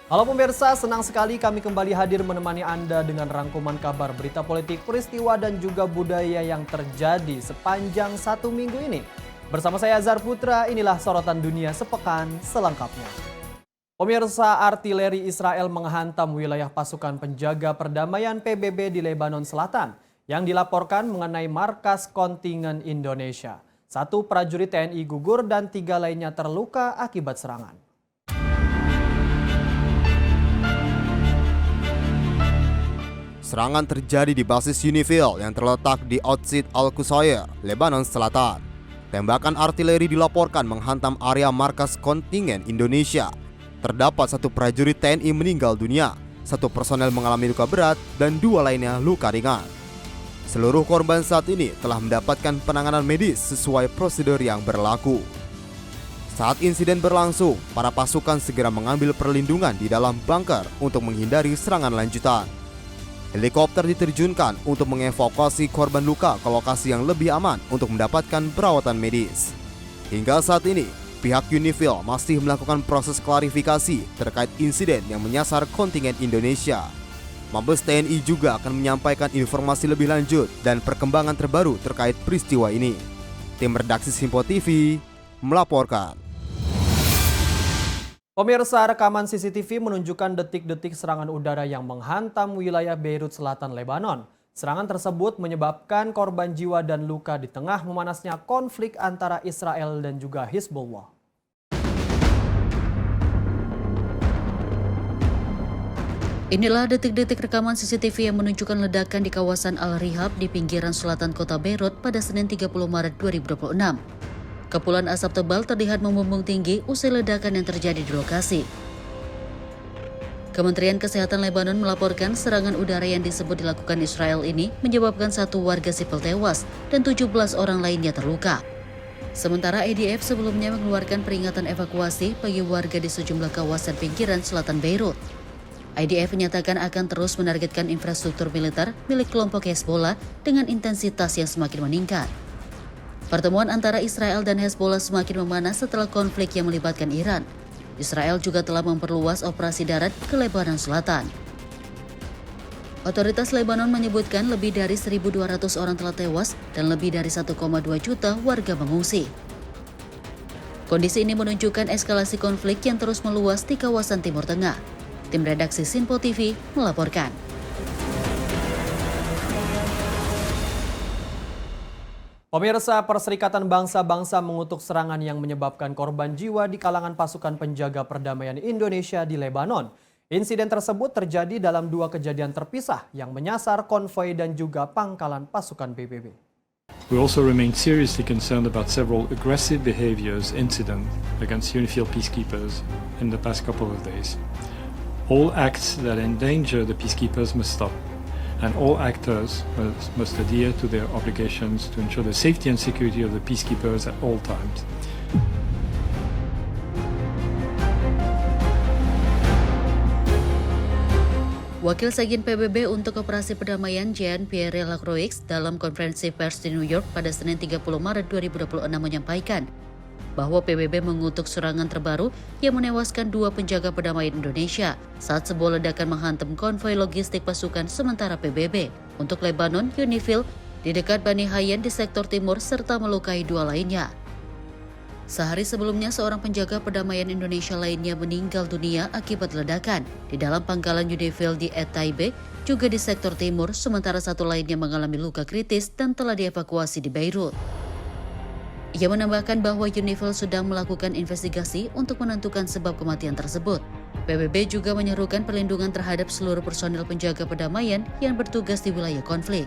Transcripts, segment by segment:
Halo pemirsa, senang sekali kami kembali hadir menemani Anda dengan rangkuman kabar berita politik, peristiwa dan juga budaya yang terjadi sepanjang satu minggu ini. Bersama saya Azhar Putra, inilah sorotan dunia sepekan selengkapnya. Pemirsa, artileri Israel menghantam wilayah pasukan penjaga perdamaian PBB di Lebanon Selatan yang dilaporkan mengenai markas kontingen Indonesia. 1 prajurit TNI gugur dan 3 lainnya terluka akibat serangan. Serangan terjadi di basis Unifil yang terletak di Outsit Al-Qusayr, Lebanon Selatan. Tembakan artileri dilaporkan menghantam area markas kontingen Indonesia. Terdapat 1 prajurit TNI meninggal dunia, 1 personel mengalami luka berat, dan 2 lainnya luka ringan. Seluruh korban saat ini telah mendapatkan penanganan medis sesuai prosedur yang berlaku. Saat insiden berlangsung, para pasukan segera mengambil perlindungan di dalam bunker untuk menghindari serangan lanjutan. Helikopter diterjunkan untuk mengevakuasi korban luka ke lokasi yang lebih aman untuk mendapatkan perawatan medis. Hingga saat ini, pihak Unifil masih melakukan proses klarifikasi terkait insiden yang menyasar kontingen Indonesia. Mabes TNI juga akan menyampaikan informasi lebih lanjut dan perkembangan terbaru terkait peristiwa ini. Tim redaksi Simpo TV melaporkan. Pemirsa, rekaman CCTV menunjukkan detik-detik serangan udara yang menghantam wilayah Beirut Selatan, Lebanon. Serangan tersebut menyebabkan korban jiwa dan luka di tengah memanasnya konflik antara Israel dan juga Hizbullah. Inilah detik-detik rekaman CCTV yang menunjukkan ledakan di kawasan Al-Rihab di pinggiran selatan kota Beirut pada Senin 30 Maret 2026. Kepulan asap tebal terlihat membumbung tinggi usai ledakan yang terjadi di lokasi. Kementerian Kesehatan Lebanon melaporkan serangan udara yang disebut dilakukan Israel ini menyebabkan 1 warga sipil tewas dan 17 orang lainnya terluka. Sementara IDF sebelumnya mengeluarkan peringatan evakuasi bagi warga di sejumlah kawasan pinggiran selatan Beirut. IDF menyatakan akan terus menargetkan infrastruktur militer milik kelompok Hezbollah dengan intensitas yang semakin meningkat. Pertemuan antara Israel dan Hezbollah semakin memanas setelah konflik yang melibatkan Iran. Israel juga telah memperluas operasi darat ke Lebanon Selatan. Otoritas Lebanon menyebutkan lebih dari 1.200 orang telah tewas dan lebih dari 1,2 juta warga mengungsi. Kondisi ini menunjukkan eskalasi konflik yang terus meluas di kawasan Timur Tengah. Tim redaksi Simpo TV melaporkan. Pemirsa, Perserikatan Bangsa-Bangsa mengutuk serangan yang menyebabkan korban jiwa di kalangan pasukan penjaga perdamaian Indonesia di Lebanon. Insiden tersebut terjadi dalam 2 kejadian terpisah yang menyasar konvoi dan juga pangkalan pasukan PBB. We also remain seriously concerned about several aggressive behaviors incident against Unifil peacekeepers in the past couple of days. All acts that endanger the peacekeepers must stop. And all actors must adhere to their obligations to ensure the safety and security of the peacekeepers at all times. Wakil Sekjen PBB untuk Operasi Perdamaian Jean-Pierre Lacroix dalam konferensi pers di New York pada Senin 30 Maret 2026 menyampaikan bahwa PBB mengutuk serangan terbaru yang menewaskan 2 penjaga perdamaian Indonesia saat sebuah ledakan menghantam konvoi logistik pasukan sementara PBB untuk Lebanon Unifil di dekat Bani Hayyan di sektor timur serta melukai 2 lainnya. Sehari sebelumnya, seorang penjaga perdamaian Indonesia lainnya meninggal dunia akibat ledakan di dalam pangkalan Unifil di Et Taibe, juga di sektor timur, sementara 1 lainnya mengalami luka kritis dan telah dievakuasi di Beirut. Ia menambahkan bahwa Unifil sedang melakukan investigasi untuk menentukan sebab kematian tersebut. PBB juga menyerukan perlindungan terhadap seluruh personil penjaga perdamaian yang bertugas di wilayah konflik.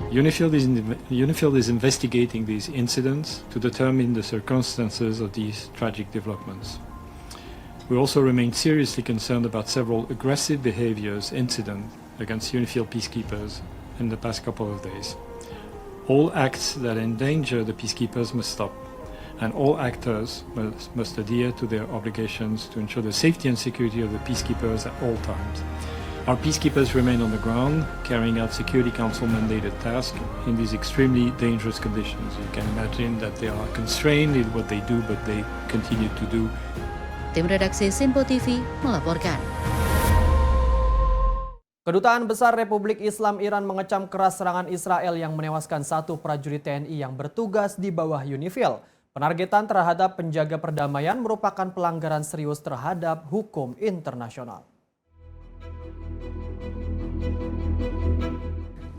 Unifil is investigating these incidents to determine the circumstances of these tragic developments. We also remain seriously concerned about several aggressive behaviors incident against Unifil peacekeepers in the past couple of days. All acts that endanger the peacekeepers must stop, and all actors must adhere to their obligations to ensure the safety and security of the peacekeepers at all times. Our peacekeepers remain on the ground, carrying out Security Council mandated tasks in these extremely dangerous conditions. You can imagine that they are constrained in what they do, but they continue to do. Tim redaksi Sinpo TV melaporkan. Kedutaan Besar Republik Islam Iran mengecam keras serangan Israel yang menewaskan 1 prajurit TNI yang bertugas di bawah UNIFIL. Penargetan terhadap penjaga perdamaian merupakan pelanggaran serius terhadap hukum internasional.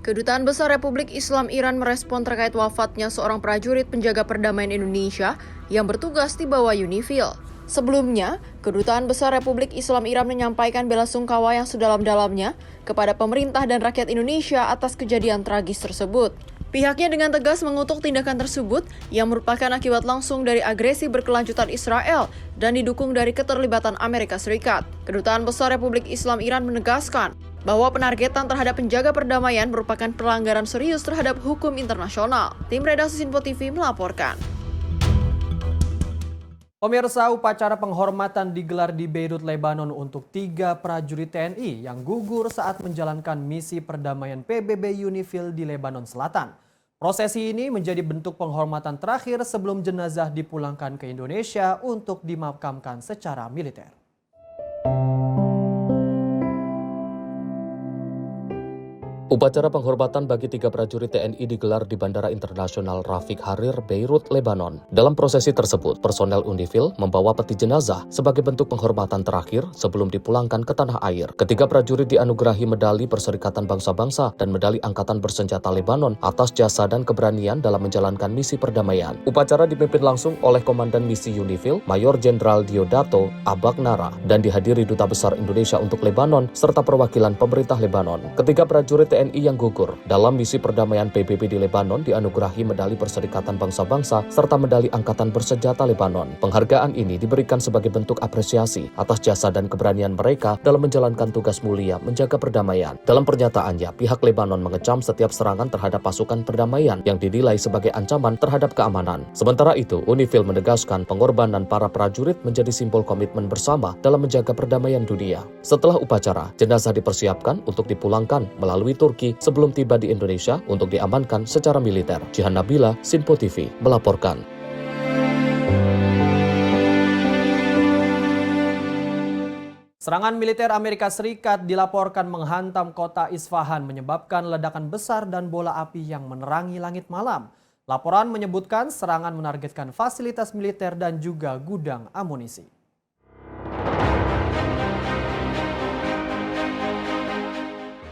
Kedutaan Besar Republik Islam Iran merespon terkait wafatnya seorang prajurit penjaga perdamaian Indonesia yang bertugas di bawah UNIFIL. Sebelumnya, Kedutaan Besar Republik Islam Iran menyampaikan bela sungkawa yang sedalam-dalamnya kepada pemerintah dan rakyat Indonesia atas kejadian tragis tersebut. Pihaknya dengan tegas mengutuk tindakan tersebut yang merupakan akibat langsung dari agresi berkelanjutan Israel dan didukung dari keterlibatan Amerika Serikat. Kedutaan Besar Republik Islam Iran menegaskan bahwa penargetan terhadap penjaga perdamaian merupakan pelanggaran serius terhadap hukum internasional. Tim redaksi Sinpo TV melaporkan. Pemirsa, upacara penghormatan digelar di Beirut, Lebanon untuk 3 prajurit TNI yang gugur saat menjalankan misi perdamaian PBB UNIFIL di Lebanon Selatan. Prosesi ini menjadi bentuk penghormatan terakhir sebelum jenazah dipulangkan ke Indonesia untuk dimakamkan secara militer. Upacara penghormatan bagi 3 prajurit TNI digelar di Bandara Internasional Rafiq Hariri, Beirut, Lebanon. Dalam prosesi tersebut, personel UNIFIL membawa peti jenazah sebagai bentuk penghormatan terakhir sebelum dipulangkan ke tanah air. Ketiga prajurit dianugerahi medali Perserikatan Bangsa-Bangsa dan medali Angkatan Bersenjata Lebanon atas jasa dan keberanian dalam menjalankan misi perdamaian. Upacara dipimpin langsung oleh Komandan Misi UNIFIL, Mayor Jenderal Diodato Abagnara, dan dihadiri Duta Besar Indonesia untuk Lebanon serta perwakilan pemerintah Lebanon. Ketiga prajurit TNI yang gugur dalam misi perdamaian PBB di Lebanon dianugerahi medali Perserikatan Bangsa-Bangsa serta medali Angkatan Bersenjata Lebanon. Penghargaan ini diberikan sebagai bentuk apresiasi atas jasa dan keberanian mereka dalam menjalankan tugas mulia menjaga perdamaian. Dalam pernyataannya, pihak Lebanon mengecam setiap serangan terhadap pasukan perdamaian yang dinilai sebagai ancaman terhadap keamanan. Sementara itu, UNIFIL menegaskan pengorbanan para prajurit menjadi simbol komitmen bersama dalam menjaga perdamaian dunia. Setelah upacara, jenazah dipersiapkan untuk dipulangkan melalui Turki sebelum tiba di Indonesia untuk diamankan secara militer. Jihan Nabila, Sinpo TV, melaporkan. Serangan militer Amerika Serikat dilaporkan menghantam kota Isfahan menyebabkan ledakan besar dan bola api yang menerangi langit malam. Laporan menyebutkan serangan menargetkan fasilitas militer dan juga gudang amunisi.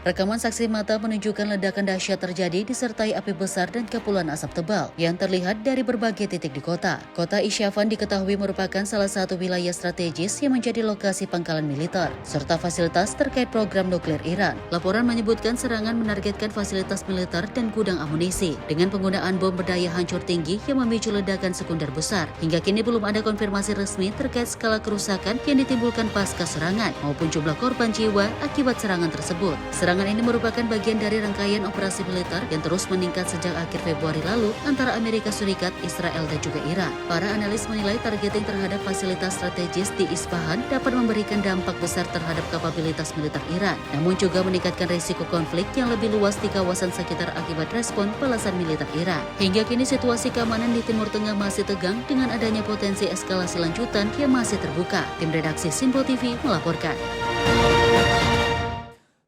Rekaman saksi mata menunjukkan ledakan dahsyat terjadi disertai api besar dan kepulan asap tebal yang terlihat dari berbagai titik di kota. Kota Isfahan diketahui merupakan salah satu wilayah strategis yang menjadi lokasi pangkalan militer serta fasilitas terkait program nuklir Iran. Laporan menyebutkan serangan menargetkan fasilitas militer dan gudang amunisi dengan penggunaan bom berdaya hancur tinggi yang memicu ledakan sekunder besar. Hingga kini belum ada konfirmasi resmi terkait skala kerusakan yang ditimbulkan pasca serangan maupun jumlah korban jiwa akibat serangan tersebut. Serangan ini merupakan bagian dari rangkaian operasi militer yang terus meningkat sejak akhir Februari lalu antara Amerika Serikat, Israel, dan juga Iran. Para analis menilai targeting terhadap fasilitas strategis di Isfahan dapat memberikan dampak besar terhadap kapabilitas militer Iran, namun juga meningkatkan risiko konflik yang lebih luas di kawasan sekitar akibat respon balasan militer Iran. Hingga kini situasi keamanan di Timur Tengah masih tegang dengan adanya potensi eskalasi lanjutan yang masih terbuka. Tim redaksi Sinpo TV melaporkan.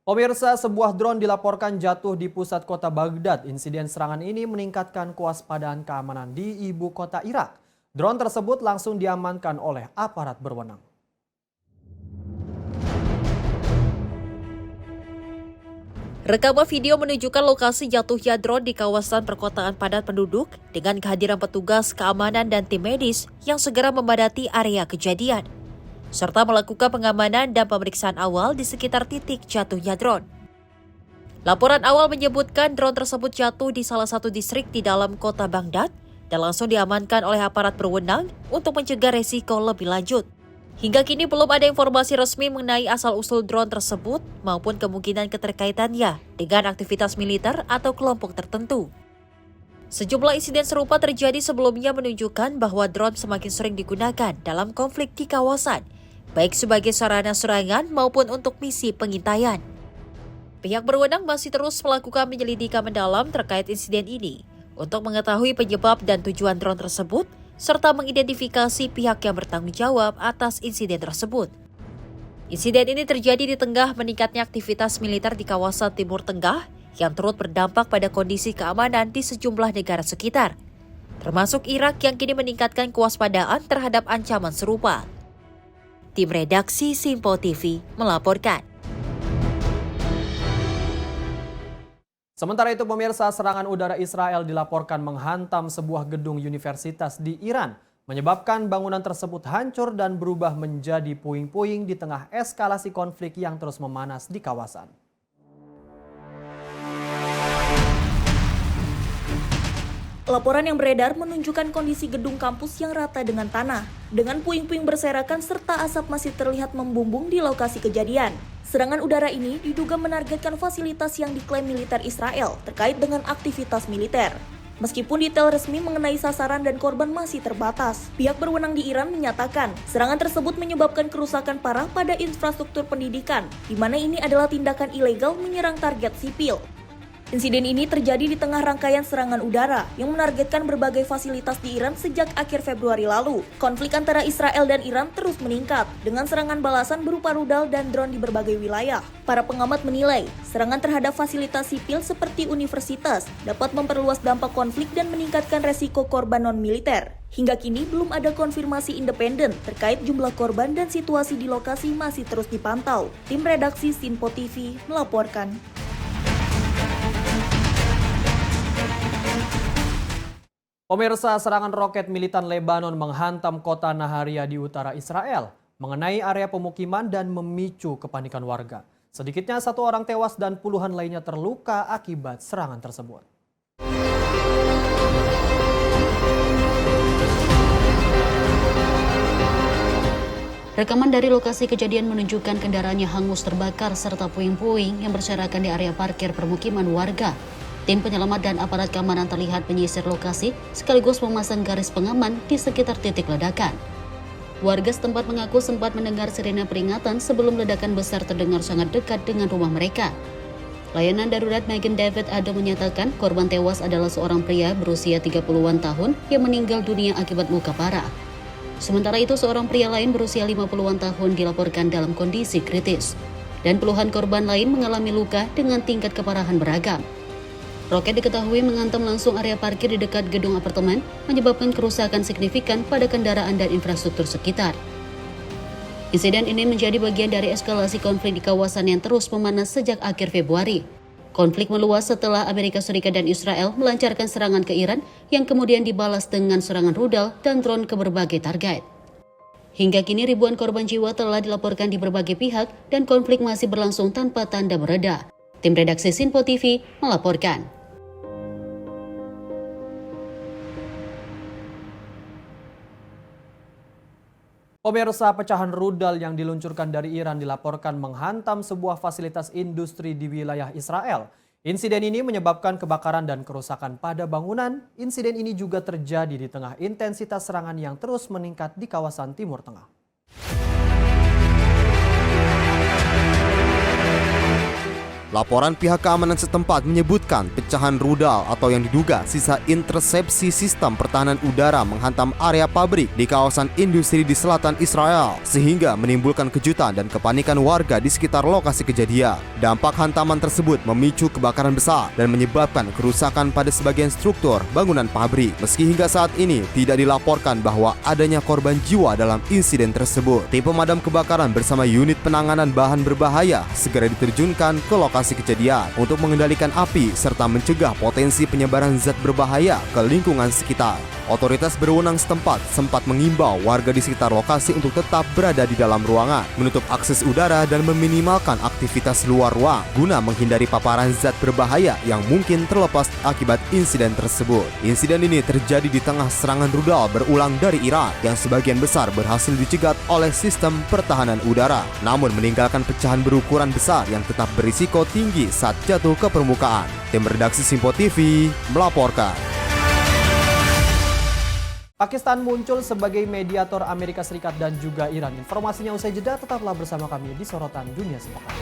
Pemirsa, sebuah drone dilaporkan jatuh di pusat kota Baghdad. Insiden serangan ini meningkatkan kewaspadaan keamanan di ibu kota Irak. Drone tersebut langsung diamankan oleh aparat berwenang. Rekaman video menunjukkan lokasi jatuhnya drone di kawasan perkotaan padat penduduk dengan kehadiran petugas keamanan dan tim medis yang segera memadati area kejadian, serta melakukan pengamanan dan pemeriksaan awal di sekitar titik jatuhnya drone. Laporan awal menyebutkan drone tersebut jatuh di salah satu distrik di dalam kota Baghdad dan langsung diamankan oleh aparat berwenang untuk mencegah resiko lebih lanjut. Hingga kini belum ada informasi resmi mengenai asal-usul drone tersebut maupun kemungkinan keterkaitannya dengan aktivitas militer atau kelompok tertentu. Sejumlah insiden serupa terjadi sebelumnya menunjukkan bahwa drone semakin sering digunakan dalam konflik di kawasan, baik sebagai sarana serangan maupun untuk misi pengintaian. Pihak berwenang masih terus melakukan penyelidikan mendalam terkait insiden ini untuk mengetahui penyebab dan tujuan drone tersebut serta mengidentifikasi pihak yang bertanggung jawab atas insiden tersebut. Insiden ini terjadi di tengah meningkatnya aktivitas militer di kawasan Timur Tengah yang turut berdampak pada kondisi keamanan di sejumlah negara sekitar, termasuk Irak yang kini meningkatkan kewaspadaan terhadap ancaman serupa. Tim redaksi Simpo TV melaporkan. Sementara itu pemirsa, serangan udara Israel dilaporkan menghantam sebuah gedung universitas di Iran, menyebabkan bangunan tersebut hancur dan berubah menjadi puing-puing di tengah eskalasi konflik yang terus memanas di kawasan. Laporan yang beredar menunjukkan kondisi gedung kampus yang rata dengan tanah, dengan puing-puing berserakan serta asap masih terlihat membumbung di lokasi kejadian. Serangan udara ini diduga menargetkan fasilitas yang diklaim militer Israel terkait dengan aktivitas militer. Meskipun detail resmi mengenai sasaran dan korban masih terbatas, pihak berwenang di Iran menyatakan serangan tersebut menyebabkan kerusakan parah pada infrastruktur pendidikan, di mana ini adalah tindakan ilegal menyerang target sipil. Insiden ini terjadi di tengah rangkaian serangan udara yang menargetkan berbagai fasilitas di Iran sejak akhir Februari lalu. Konflik antara Israel dan Iran terus meningkat dengan serangan balasan berupa rudal dan drone di berbagai wilayah. Para pengamat menilai, serangan terhadap fasilitas sipil seperti universitas dapat memperluas dampak konflik dan meningkatkan resiko korban non-militer. Hingga kini belum ada konfirmasi independen terkait jumlah korban dan situasi di lokasi masih terus dipantau. Tim redaksi Simpo TV melaporkan. Pemirsa, serangan roket militan Lebanon menghantam kota Naharia di utara Israel, mengenai area pemukiman dan memicu kepanikan warga. Sedikitnya 1 orang tewas dan puluhan lainnya terluka akibat serangan tersebut. Rekaman dari lokasi kejadian menunjukkan kendaraannya hangus terbakar serta puing-puing yang berserakan di area parkir permukiman warga. Tim penyelamat dan aparat keamanan terlihat menyisir lokasi sekaligus memasang garis pengaman di sekitar titik ledakan. Warga setempat mengaku sempat mendengar sirene peringatan sebelum ledakan besar terdengar sangat dekat dengan rumah mereka. Layanan darurat Magen David Ado menyatakan korban tewas adalah seorang pria berusia 30-an tahun yang meninggal dunia akibat luka parah. Sementara itu seorang pria lain berusia 50-an tahun dilaporkan dalam kondisi kritis. Dan puluhan korban lain mengalami luka dengan tingkat keparahan beragam. Roket diketahui menghantam langsung area parkir di dekat gedung apartemen, menyebabkan kerusakan signifikan pada kendaraan dan infrastruktur sekitar. Insiden ini menjadi bagian dari eskalasi konflik di kawasan yang terus memanas sejak akhir Februari. Konflik meluas setelah Amerika Serikat dan Israel melancarkan serangan ke Iran yang kemudian dibalas dengan serangan rudal dan drone ke berbagai target. Hingga kini ribuan korban jiwa telah dilaporkan di berbagai pihak dan konflik masih berlangsung tanpa tanda mereda. Tim redaksi Simpo TV melaporkan. Pemirsa, pecahan rudal yang diluncurkan dari Iran dilaporkan menghantam sebuah fasilitas industri di wilayah Israel. Insiden ini menyebabkan kebakaran dan kerusakan pada bangunan. Insiden ini juga terjadi di tengah intensitas serangan yang terus meningkat di kawasan Timur Tengah. Laporan pihak keamanan setempat menyebutkan pecahan rudal atau yang diduga sisa intersepsi sistem pertahanan udara menghantam area pabrik di kawasan industri di selatan Israel sehingga menimbulkan kejutan dan kepanikan warga di sekitar lokasi kejadian. Dampak hantaman tersebut memicu kebakaran besar dan menyebabkan kerusakan pada sebagian struktur bangunan pabrik. Meski hingga saat ini tidak dilaporkan bahwa adanya korban jiwa dalam insiden tersebut, tim pemadam kebakaran bersama unit penanganan bahan berbahaya segera diterjunkan ke lokasi kejadian untuk mengendalikan api serta mencegah potensi penyebaran zat berbahaya ke lingkungan sekitar. Otoritas berwenang setempat sempat mengimbau warga di sekitar lokasi untuk tetap berada di dalam ruangan, menutup akses udara dan meminimalkan aktivitas luar ruang guna menghindari paparan zat berbahaya yang mungkin terlepas akibat insiden tersebut. Insiden ini terjadi di tengah serangan rudal berulang dari Iran yang sebagian besar berhasil dicegat oleh sistem pertahanan udara, namun meninggalkan pecahan berukuran besar yang tetap berisiko tinggi saat jatuh ke permukaan. Tim redaksi Simpo TV melaporkan. Pakistan muncul sebagai mediator Amerika Serikat dan juga Iran. Informasinya usai jeda, tetaplah bersama kami di Sorotan Dunia Sepekan.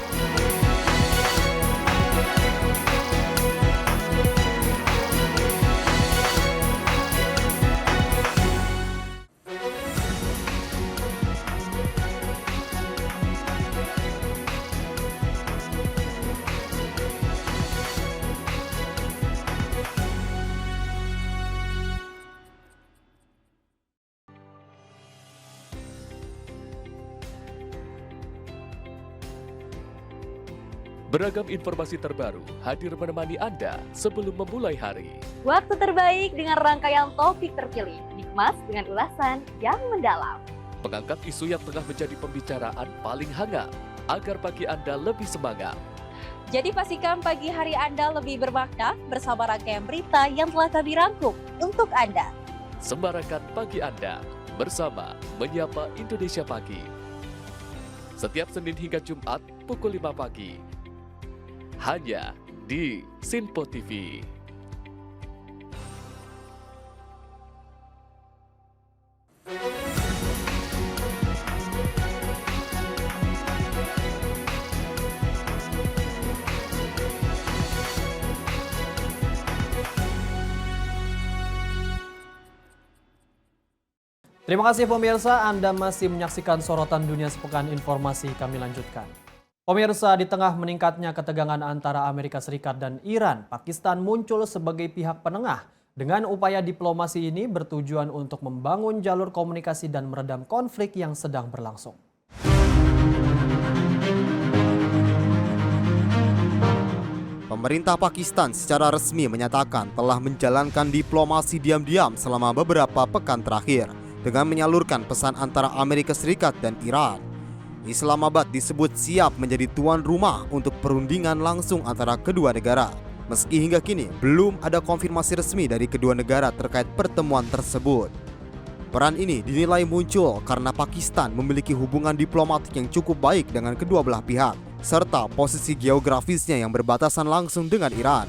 Beragam informasi terbaru hadir menemani Anda sebelum memulai hari. Waktu terbaik dengan rangkaian topik terpilih, dikemas dengan ulasan yang mendalam. Mengangkat isu yang tengah menjadi pembicaraan paling hangat, agar pagi Anda lebih semangat. Jadi pastikan pagi hari Anda lebih bermakna bersama rangkaian berita yang telah kami rangkum untuk Anda. Sembarakan pagi Anda bersama Menyapa Indonesia Pagi. Setiap Senin hingga Jumat pukul 5 pagi. Hanya di Sinpo TV. Terima kasih pemirsa, Anda masih menyaksikan Sorotan Dunia Sepekan. Informasi kami lanjutkan. Pemirsa, di tengah meningkatnya ketegangan antara Amerika Serikat dan Iran, Pakistan muncul sebagai pihak penengah. Dengan upaya diplomasi ini bertujuan untuk membangun jalur komunikasi dan meredam konflik yang sedang berlangsung. Pemerintah Pakistan secara resmi menyatakan telah menjalankan diplomasi diam-diam selama beberapa pekan terakhir dengan menyalurkan pesan antara Amerika Serikat dan Iran. Islamabad disebut siap menjadi tuan rumah untuk perundingan langsung antara kedua negara. Meski hingga kini belum ada konfirmasi resmi dari kedua negara terkait pertemuan tersebut. Peran ini dinilai muncul karena Pakistan memiliki hubungan diplomatik yang cukup baik dengan kedua belah pihak, serta posisi geografisnya yang berbatasan langsung dengan Iran.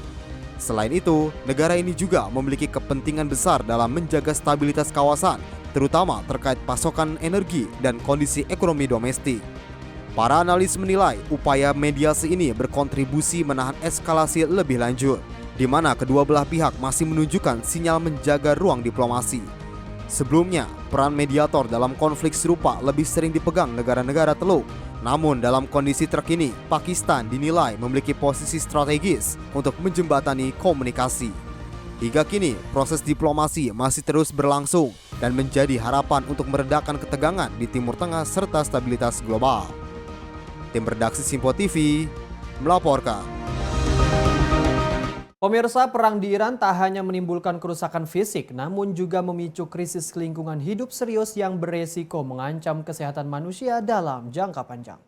Selain itu, negara ini juga memiliki kepentingan besar dalam menjaga stabilitas kawasan, terutama terkait pasokan energi dan kondisi ekonomi domestik. Para analis menilai upaya mediasi ini berkontribusi menahan eskalasi lebih lanjut, di mana kedua belah pihak masih menunjukkan sinyal menjaga ruang diplomasi. Sebelumnya, peran mediator dalam konflik serupa lebih sering dipegang negara-negara Teluk. Namun dalam kondisi terkini, Pakistan dinilai memiliki posisi strategis untuk menjembatani komunikasi. Hingga kini, proses diplomasi masih terus berlangsung dan menjadi harapan untuk meredakan ketegangan di Timur Tengah serta stabilitas global. Tim redaksi Sinpo TV melaporkan. Pemirsa, perang di Iran tak hanya menimbulkan kerusakan fisik, namun juga memicu krisis lingkungan hidup serius yang beresiko mengancam kesehatan manusia dalam jangka panjang.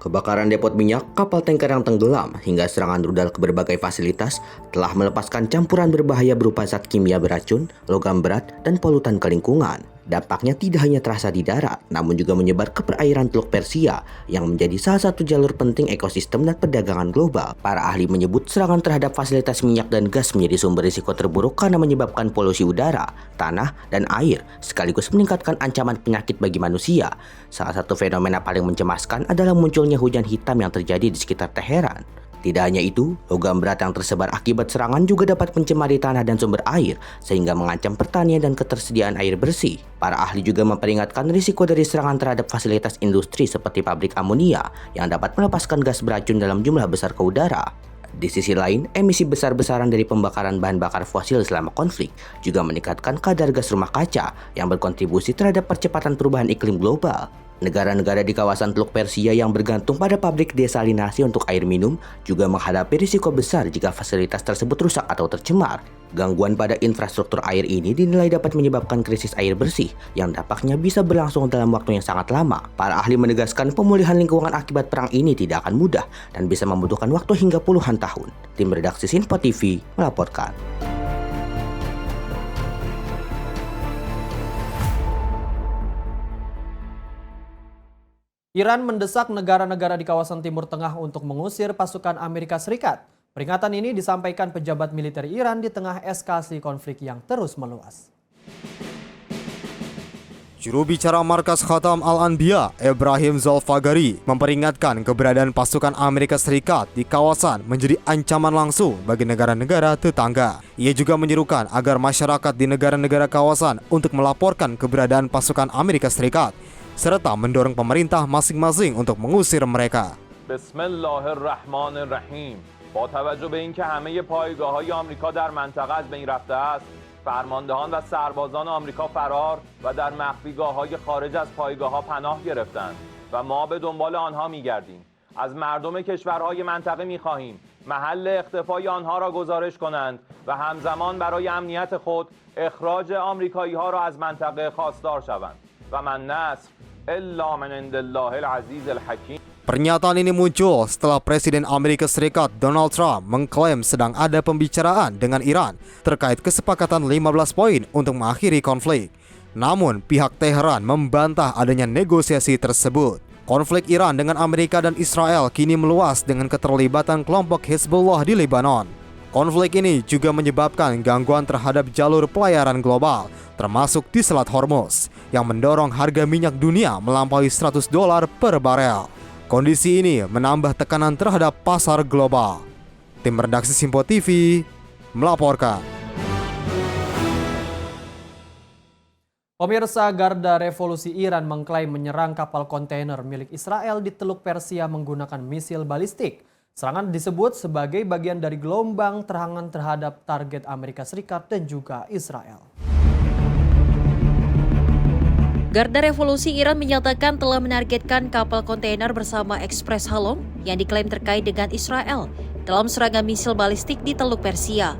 Kebakaran depot minyak, kapal tanker yang tenggelam, hingga serangan rudal ke berbagai fasilitas telah melepaskan campuran berbahaya berupa zat kimia beracun, logam berat, dan polutan ke lingkungan. Dampaknya tidak hanya terasa di darat, namun juga menyebar ke perairan Teluk Persia yang menjadi salah satu jalur penting ekosistem dan perdagangan global. Para ahli menyebut serangan terhadap fasilitas minyak dan gas menjadi sumber risiko terburuk karena menyebabkan polusi udara, tanah, dan air, sekaligus meningkatkan ancaman penyakit bagi manusia. Salah satu fenomena paling mencemaskan adalah munculnya hujan hitam yang terjadi di sekitar Teheran. Tidak hanya itu, logam berat yang tersebar akibat serangan juga dapat mencemari tanah dan sumber air, sehingga mengancam pertanian dan ketersediaan air bersih. Para ahli juga memperingatkan risiko dari serangan terhadap fasilitas industri seperti pabrik amonia yang dapat melepaskan gas beracun dalam jumlah besar ke udara. Di sisi lain, emisi besar-besaran dari pembakaran bahan bakar fosil selama konflik juga meningkatkan kadar gas rumah kaca yang berkontribusi terhadap percepatan perubahan iklim global. Negara-negara di kawasan Teluk Persia yang bergantung pada pabrik desalinasi untuk air minum juga menghadapi risiko besar jika fasilitas tersebut rusak atau tercemar. Gangguan pada infrastruktur air ini dinilai dapat menyebabkan krisis air bersih yang dampaknya bisa berlangsung dalam waktu yang sangat lama. Para ahli menegaskan pemulihan lingkungan akibat perang ini tidak akan mudah dan bisa membutuhkan waktu hingga puluhan tahun. Tim redaksi Sinpo TV melaporkan. Iran mendesak negara-negara di kawasan Timur Tengah untuk mengusir pasukan Amerika Serikat. Peringatan ini disampaikan pejabat militer Iran di tengah eskalasi konflik yang terus meluas. Juru bicara Markas Khatam Al-Anbiya, Ibrahim Zolfagari, memperingatkan keberadaan pasukan Amerika Serikat di kawasan menjadi ancaman langsung bagi negara-negara tetangga. Ia juga menyerukan agar masyarakat di negara-negara kawasan untuk melaporkan keberadaan pasukan Amerika Serikat, serta mendorong pemerintah masing-masing untuk mengusir mereka. Bismillahirrahmanirrahim. با توجه به اینکه همه پایگاه‌های آمریکا در منطقه از بین رفته است، فرماندهان و سربازان آمریکا فرار و در مخفیگاه‌های خارج از پایگاه‌ها پناه گرفتند و ما به دنبال آنها می‌گردیم. از مردم کشورهای منطقه می‌خواهیم محل اختفای آنها را گزارش کنند و همزمان برای امنیت خود اخراج آمریکایی‌ها را از منطقه خواستار شوند. و من نصر الا من عند الله العزیز الحکیم. Pernyataan ini muncul setelah Presiden Amerika Serikat Donald Trump mengklaim sedang ada pembicaraan dengan Iran terkait kesepakatan 15 poin untuk mengakhiri konflik. Namun, pihak Teheran membantah adanya negosiasi tersebut. Konflik Iran dengan Amerika dan Israel kini meluas dengan keterlibatan kelompok Hezbollah di Lebanon. Konflik ini juga menyebabkan gangguan terhadap jalur pelayaran global, termasuk di Selat Hormuz, yang mendorong harga minyak dunia melampaui $100 per barel. Kondisi ini menambah tekanan terhadap pasar global. Tim redaksi Simpo TV melaporkan. Pemirsa, Garda Revolusi Iran mengklaim menyerang kapal kontainer milik Israel di Teluk Persia menggunakan misil balistik. Serangan disebut sebagai bagian dari gelombang serangan terhadap target Amerika Serikat dan juga Israel. Garda Revolusi Iran menyatakan telah menargetkan kapal kontainer bersama Express Halom yang diklaim terkait dengan Israel dalam serangan misil balistik di Teluk Persia.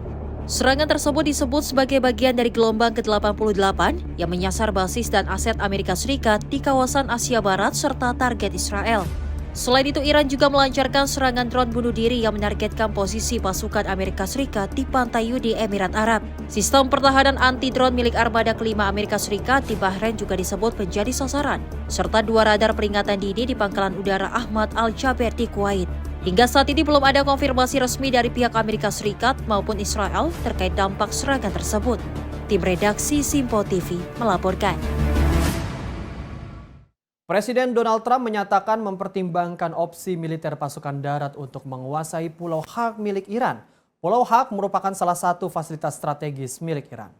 Serangan tersebut disebut sebagai bagian dari gelombang ke-88 yang menyasar basis dan aset Amerika Serikat di kawasan Asia Barat serta target Israel. Selain itu, Iran juga melancarkan serangan drone bunuh diri yang menargetkan posisi pasukan Amerika Serikat di pantai Udi Emirat Arab. Sistem pertahanan anti-drone milik armada kelima Amerika Serikat di Bahrain juga disebut menjadi sasaran, serta 2 radar peringatan dini di Pangkalan Udara Ahmad Al-Jaber di Kuwait. Hingga saat ini belum ada konfirmasi resmi dari pihak Amerika Serikat maupun Israel terkait dampak serangan tersebut. Tim redaksi Simpo TV melaporkan. Presiden Donald Trump menyatakan mempertimbangkan opsi militer pasukan darat untuk menguasai Pulau Hark milik Iran. Pulau Hark merupakan salah satu fasilitas strategis milik Iran.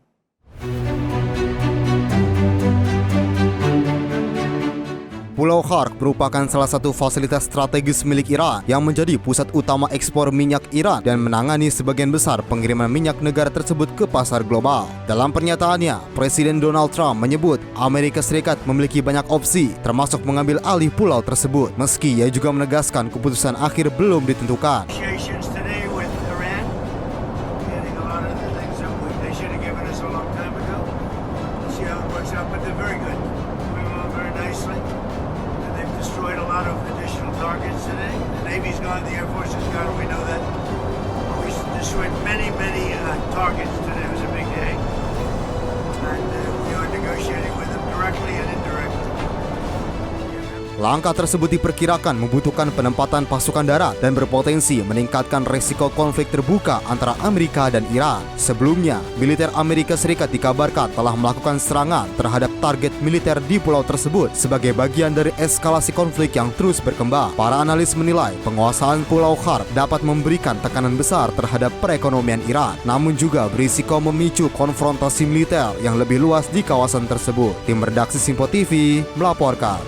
Pulau Hark merupakan salah satu fasilitas strategis milik Iran yang menjadi pusat utama ekspor minyak Iran dan menangani sebagian besar pengiriman minyak negara tersebut ke pasar global. Dalam pernyataannya, Presiden Donald Trump menyebut Amerika Serikat memiliki banyak opsi, termasuk mengambil alih pulau tersebut, meski ia juga menegaskan keputusan akhir belum ditentukan. The Air Force has gone. We know that we destroyed many targets today. It was a big day, and we are negotiating with them directly and indirectly. Langkah tersebut diperkirakan membutuhkan penempatan pasukan darat dan berpotensi meningkatkan resiko konflik terbuka antara Amerika dan Iran. Sebelumnya, militer Amerika Serikat dikabarkan telah melakukan serangan terhadap target militer di pulau tersebut sebagai bagian dari eskalasi konflik yang terus berkembang. Para analis menilai penguasaan Pulau Hark dapat memberikan tekanan besar terhadap perekonomian Iran, namun juga berisiko memicu konfrontasi militer yang lebih luas di kawasan tersebut. Tim redaksi Simpo TV melaporkan.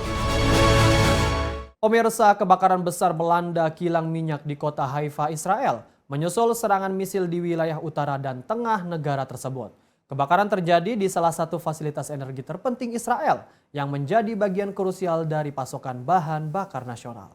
Pemirsa, kebakaran besar melanda kilang minyak di kota Haifa, Israel, menyusul serangan misil di wilayah utara dan tengah negara tersebut. Kebakaran terjadi di salah satu fasilitas energi terpenting Israel yang menjadi bagian krusial dari pasokan bahan bakar nasional.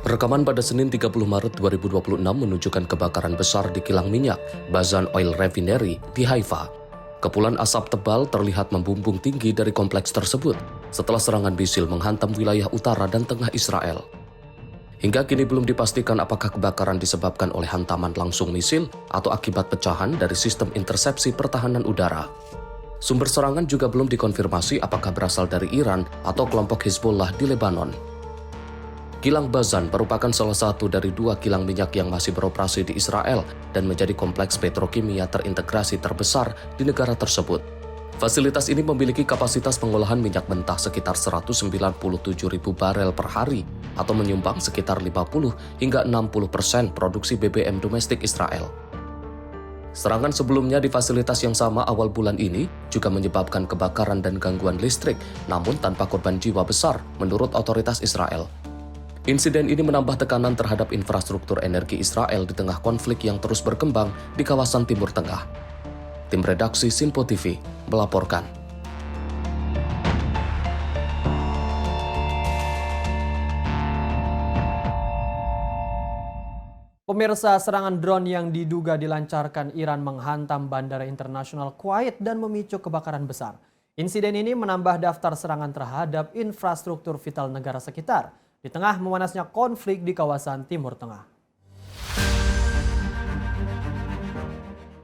Rekaman pada Senin 30 Maret 2026 menunjukkan kebakaran besar di kilang minyak Bazan Oil Refinery di Haifa. Kepulan asap tebal terlihat membumbung tinggi dari kompleks tersebut setelah serangan misil menghantam wilayah utara dan tengah Israel. Hingga kini belum dipastikan apakah kebakaran disebabkan oleh hantaman langsung misil atau akibat pecahan dari sistem intersepsi pertahanan udara. Sumber serangan juga belum dikonfirmasi apakah berasal dari Iran atau kelompok Hezbollah di Lebanon. Kilang Bazan merupakan salah satu dari 2 kilang minyak yang masih beroperasi di Israel dan menjadi kompleks petrokimia terintegrasi terbesar di negara tersebut. Fasilitas ini memiliki kapasitas pengolahan minyak mentah sekitar 197.000 barel per hari atau menyumbang sekitar 50 hingga 60% produksi BBM domestik Israel. Serangan sebelumnya di fasilitas yang sama awal bulan ini juga menyebabkan kebakaran dan gangguan listrik, namun tanpa korban jiwa besar menurut otoritas Israel. Insiden ini menambah tekanan terhadap infrastruktur energi Israel di tengah konflik yang terus berkembang di kawasan Timur Tengah. Tim redaksi Simpo TV melaporkan. Pemirsa, serangan drone yang diduga dilancarkan Iran menghantam Bandara Internasional Kuwait dan memicu kebakaran besar. Insiden ini menambah daftar serangan terhadap infrastruktur vital negara sekitar di tengah memanasnya konflik di kawasan Timur Tengah.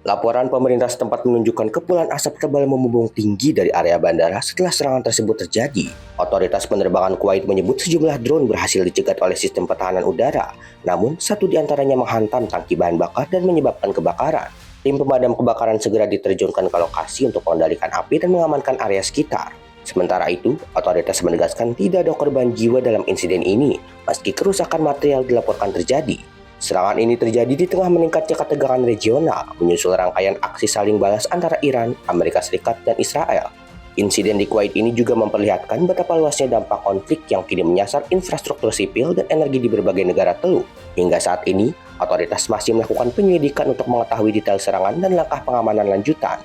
Laporan pemerintah setempat menunjukkan kepulan asap tebal membumbung tinggi dari area bandara setelah serangan tersebut terjadi. Otoritas penerbangan Kuwait menyebut sejumlah drone berhasil dicegat oleh sistem pertahanan udara, namun satu di antaranya menghantam tangki bahan bakar dan menyebabkan kebakaran. Tim pemadam kebakaran segera diterjunkan ke lokasi untuk mengendalikan api dan mengamankan area sekitar. Sementara itu, otoritas menegaskan tidak ada korban jiwa dalam insiden ini, meski kerusakan material dilaporkan terjadi. Serangan ini terjadi di tengah meningkatnya ketegangan regional, menyusul rangkaian aksi saling balas antara Iran, Amerika Serikat, dan Israel. Insiden di Kuwait ini juga memperlihatkan betapa luasnya dampak konflik yang kini menyasar infrastruktur sipil dan energi di berbagai negara Teluk. Hingga saat ini, otoritas masih melakukan penyelidikan untuk mengetahui detail serangan dan langkah pengamanan lanjutan.